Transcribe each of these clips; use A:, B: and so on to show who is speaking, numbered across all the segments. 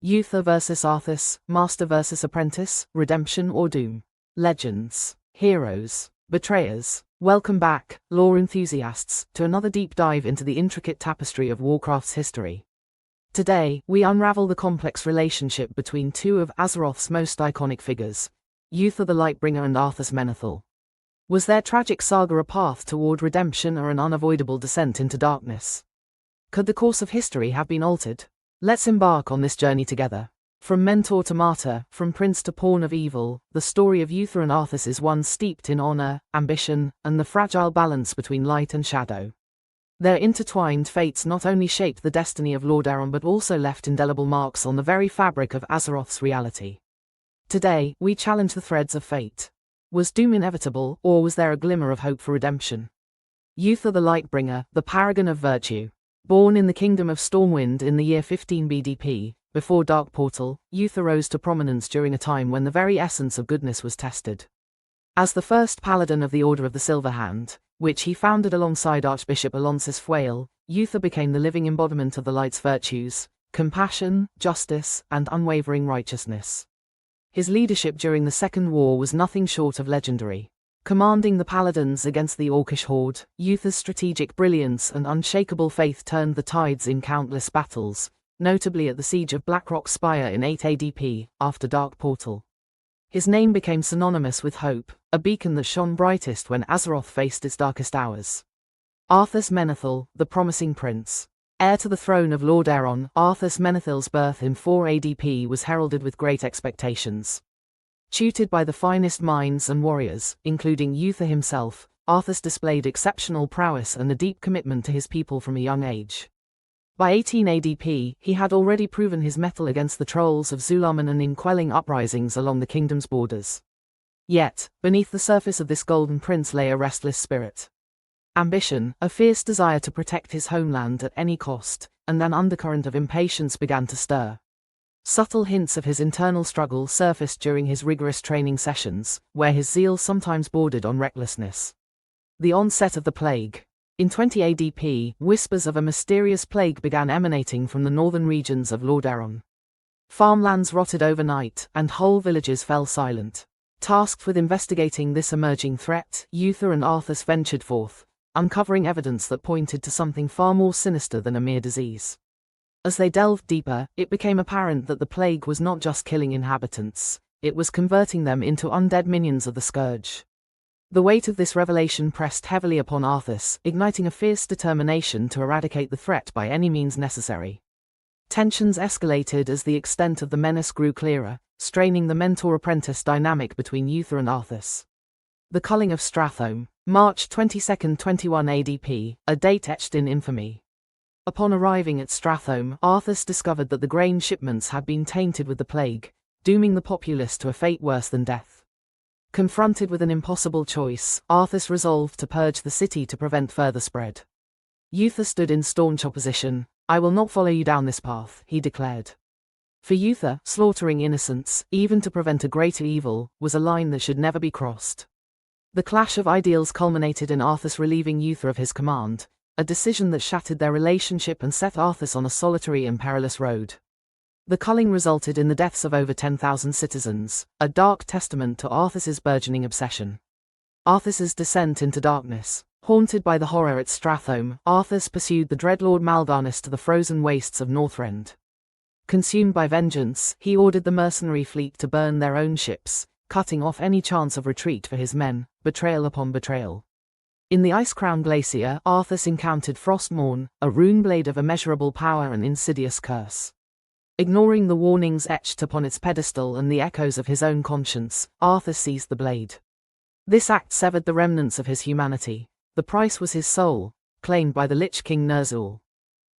A: Uther vs Arthas, Master vs Apprentice, Redemption or Doom. Legends, heroes, betrayers. Welcome back, lore enthusiasts, to another deep dive into the intricate tapestry of Warcraft's history. Today, we unravel the complex relationship between two of Azeroth's most iconic figures, Uther the Lightbringer and Arthas Menethil. Was their tragic saga a path toward redemption or an unavoidable descent into darkness? Could the course of history have been altered? Let's embark on this journey together. From mentor to martyr, from prince to pawn of evil, the story of Uther and Arthas is one steeped in honor, ambition, and the fragile balance between light and shadow. Their intertwined fates not only shaped the destiny of Lordaeron but also left indelible marks on the very fabric of Azeroth's reality. Today, we challenge the threads of fate. Was doom inevitable, or was there a glimmer of hope for redemption? Uther the Lightbringer, the paragon of virtue. Born in the kingdom of Stormwind in the year 15 BDP, before Dark Portal, Uther rose to prominence during a time when the very essence of goodness was tested. As the first paladin of the Order of the Silver Hand, which he founded alongside Archbishop Alonsis Fwail, Uther became the living embodiment of the light's virtues: compassion, justice, and unwavering righteousness. His leadership during the Second War was nothing short of legendary. Commanding the paladins against the Orcish horde, Uther's strategic brilliance and unshakable faith turned the tides in countless battles, notably at the siege of Blackrock Spire in 8 ADP, after Dark Portal. His name became synonymous with hope, a beacon that shone brightest when Azeroth faced its darkest hours. Arthas Menethil, the promising prince. Heir to the throne of Lordaeron, Arthas Menethil's birth in 4 ADP was heralded with great expectations. Tutored by the finest minds and warriors, including Uther himself, Arthas displayed exceptional prowess and a deep commitment to his people from a young age. By 18 ADP, he had already proven his mettle against the trolls of Zulaman and in quelling uprisings along the kingdom's borders. Yet, beneath the surface of this golden prince lay a restless spirit. Ambition, a fierce desire to protect his homeland at any cost, and an undercurrent of impatience began to stir. Subtle hints of his internal struggle surfaced during his rigorous training sessions, where his zeal sometimes bordered on recklessness. The onset of the plague. In 20 ADP, whispers of a mysterious plague began emanating from the northern regions of Lordaeron. Farmlands rotted overnight, and whole villages fell silent. Tasked with investigating this emerging threat, Uther and Arthas ventured forth, uncovering evidence that pointed to something far more sinister than a mere disease. As they delved deeper, it became apparent that the plague was not just killing inhabitants, it was converting them into undead minions of the Scourge. The weight of this revelation pressed heavily upon Arthas, igniting a fierce determination to eradicate the threat by any means necessary. Tensions escalated as the extent of the menace grew clearer, straining the mentor-apprentice dynamic between Uther and Arthas. The culling of Strathome, March 22, 21 ADP, a date etched in infamy. Upon arriving at Strathome, Arthas discovered that the grain shipments had been tainted with the plague, dooming the populace to a fate worse than death. Confronted with an impossible choice, Arthas resolved to purge the city to prevent further spread. Uther stood in staunch opposition. "I will not follow you down this path," he declared. For Uther, slaughtering innocents, even to prevent a greater evil, was a line that should never be crossed. The clash of ideals culminated in Arthas relieving Uther of his command, a decision that shattered their relationship and set Arthas on a solitary and perilous road. The culling resulted in the deaths of over 10,000 citizens, a dark testament to Arthas's burgeoning obsession. Arthas's descent into darkness. Haunted by the horror at Strathome, Arthas pursued the dreadlord Mal'Ganis to the frozen wastes of Northrend. Consumed by vengeance, he ordered the mercenary fleet to burn their own ships, cutting off any chance of retreat for his men, betrayal upon betrayal. In the Ice-Crown Glacier, Arthas encountered Frostmourne, a rune blade of immeasurable power and insidious curse. Ignoring the warnings etched upon its pedestal and the echoes of his own conscience, Arthas seized the blade. This act severed the remnants of his humanity. The price was his soul, claimed by the Lich King Ner'zhul.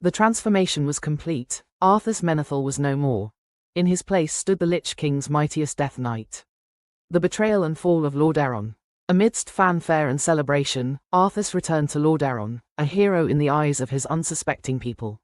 A: The transformation was complete. Arthas Menethil was no more. In his place stood the Lich King's mightiest Death Knight. The betrayal and fall of Lordaeron. Amidst fanfare and celebration, Arthas returned to Lordaeron, a hero in the eyes of his unsuspecting people.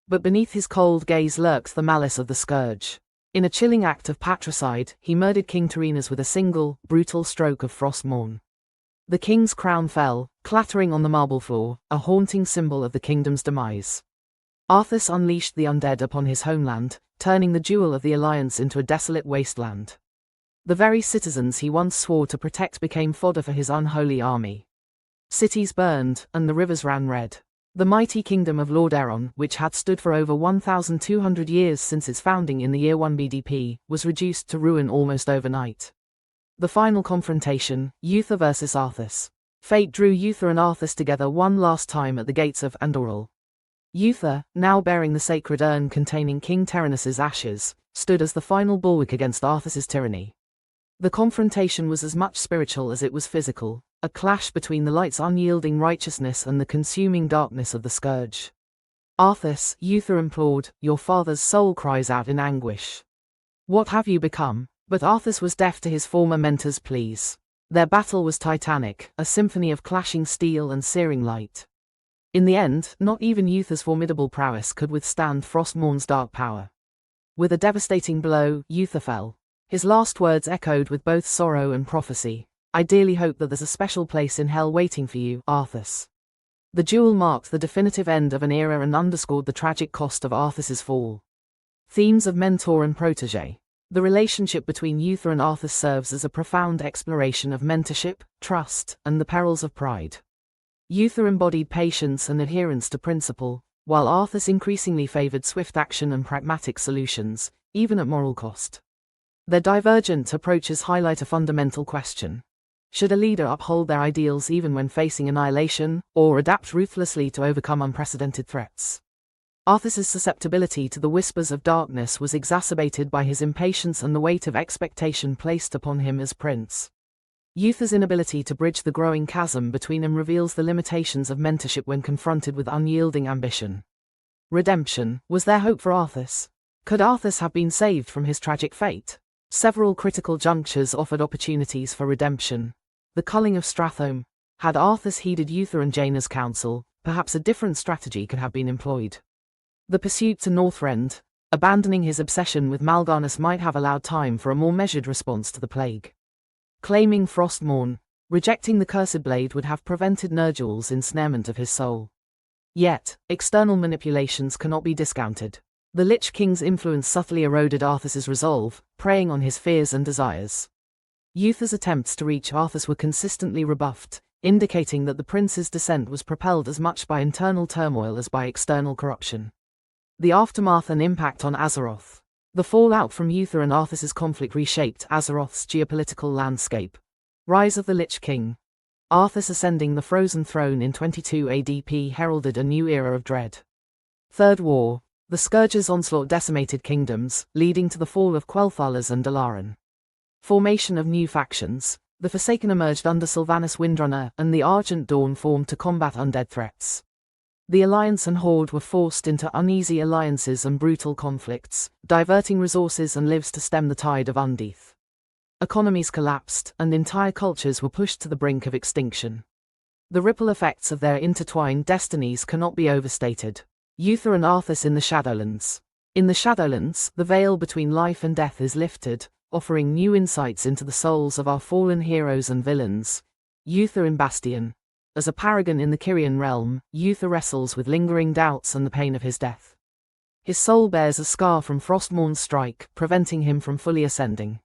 A: But beneath his cold gaze lurked the malice of the Scourge. In a chilling act of patricide, he murdered King Tyreenus with a single, brutal stroke of Frostmourne. The king's crown fell, clattering on the marble floor, a haunting symbol of the kingdom's demise. Arthas unleashed the undead upon his homeland, turning the jewel of the Alliance into a desolate wasteland. The very citizens he once swore to protect became fodder for his unholy army. Cities burned, and the rivers ran red. The mighty kingdom of Lordaeron, which had stood for over 1,200 years since its founding in the year 1 BDP, was reduced to ruin almost overnight. The final confrontation, Uther versus Arthas. Fate drew Uther and Arthas together one last time at the gates of Andoril. Uther, now bearing the sacred urn containing King Terenas' ashes, stood as the final bulwark against Arthas' tyranny. The confrontation was as much spiritual as it was physical, a clash between the light's unyielding righteousness and the consuming darkness of the scourge. Arthas, Uther implored, your father's soul cries out in anguish. What have you become? But Arthas was deaf to his former mentor's pleas. Their battle was titanic, a symphony of clashing steel and searing light. In the end, not even Uther's formidable prowess could withstand Frostmourn's dark power. With a devastating blow, Uther fell. His last words echoed with both sorrow and prophecy. I dearly hope that there's a special place in hell waiting for you, Arthas. The duel marked the definitive end of an era and underscored the tragic cost of Arthas's fall. Themes of mentor and protege. The relationship between Uther and Arthas serves as a profound exploration of mentorship, trust, and the perils of pride. Uther embodied patience and adherence to principle, while Arthas increasingly favored swift action and pragmatic solutions, even at moral cost. Their divergent approaches highlight a fundamental question. Should a leader uphold their ideals even when facing annihilation, or adapt ruthlessly to overcome unprecedented threats? Arthas's susceptibility to the whispers of darkness was exacerbated by his impatience and the weight of expectation placed upon him as prince. Uther's inability to bridge the growing chasm between them reveals the limitations of mentorship when confronted with unyielding ambition. Redemption. Was there hope for Arthas? Could Arthas have been saved from his tragic fate? Several critical junctures offered opportunities for redemption. The culling of Strathome. Had Arthas heeded Uther and Jaina's counsel, perhaps a different strategy could have been employed. The pursuit to Northrend. Abandoning his obsession with Mal'Ganis might have allowed time for a more measured response to the plague. Claiming Frostmourne. Rejecting the Cursed Blade would have prevented Ner'jal's ensnarement of his soul. Yet, external manipulations cannot be discounted. The Lich King's influence subtly eroded Arthas's resolve, preying on his fears and desires. Uther's attempts to reach Arthas were consistently rebuffed, indicating that the prince's descent was propelled as much by internal turmoil as by external corruption. The aftermath and impact on Azeroth. The fallout from Uther and Arthas's conflict reshaped Azeroth's geopolitical landscape. Rise of the Lich King. Arthas ascending the Frozen Throne in 22 ADP heralded a new era of dread. Third War. The Scourge's onslaught decimated kingdoms, leading to the fall of Quel'Thalas and Dalaran. Formation of new factions. The Forsaken emerged under Sylvanas Windrunner, and the Argent Dawn formed to combat undead threats. The Alliance and Horde were forced into uneasy alliances and brutal conflicts, diverting resources and lives to stem the tide of undeath. Economies collapsed, and entire cultures were pushed to the brink of extinction. The ripple effects of their intertwined destinies cannot be overstated. Uther and Arthas in the Shadowlands. In the Shadowlands, the veil between life and death is lifted, offering new insights into the souls of our fallen heroes and villains. Uther in Bastion. As a paragon in the Kyrian realm, Uther wrestles with lingering doubts and the pain of his death. His soul bears a scar from Frostmourn's strike, preventing him from fully ascending.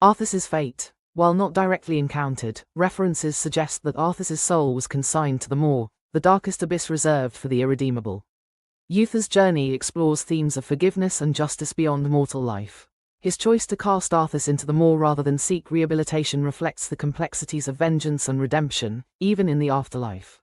A: Arthas's fate. While not directly encountered, references suggest that Arthas's soul was consigned to the Maw, the darkest abyss reserved for the irredeemable. Uther's journey explores themes of forgiveness and justice beyond mortal life. His choice to cast Arthas into the Maw rather than seek rehabilitation reflects the complexities of vengeance and redemption, even in the afterlife.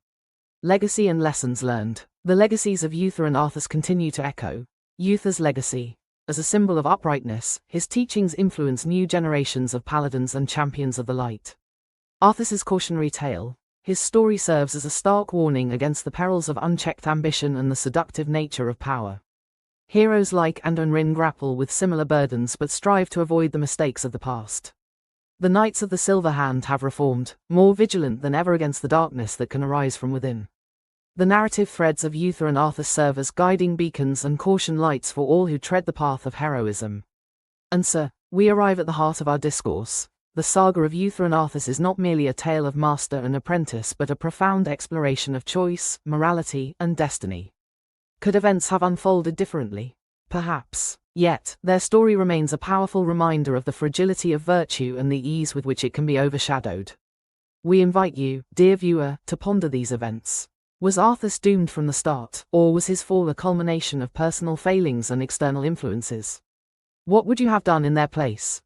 A: Legacy and lessons learned. The legacies of Uther and Arthas continue to echo. Uther's legacy. As a symbol of uprightness, his teachings influence new generations of paladins and champions of the light. Arthas's cautionary tale. His story serves as a stark warning against the perils of unchecked ambition and the seductive nature of power. Heroes like Andon grapple with similar burdens but strive to avoid the mistakes of the past. The Knights of the Silver Hand have reformed, more vigilant than ever against the darkness that can arise from within. The narrative threads of Uther and Arthas serve as guiding beacons and caution lights for all who tread the path of heroism. And so, we arrive at the heart of our discourse. The saga of Uther and Arthas is not merely a tale of master and apprentice but a profound exploration of choice, morality, and destiny. Could events have unfolded differently? Perhaps. Yet, their story remains a powerful reminder of the fragility of virtue and the ease with which it can be overshadowed. We invite you, dear viewer, to ponder these events. Was Arthas doomed from the start, or was his fall a culmination of personal failings and external influences? What would you have done in their place?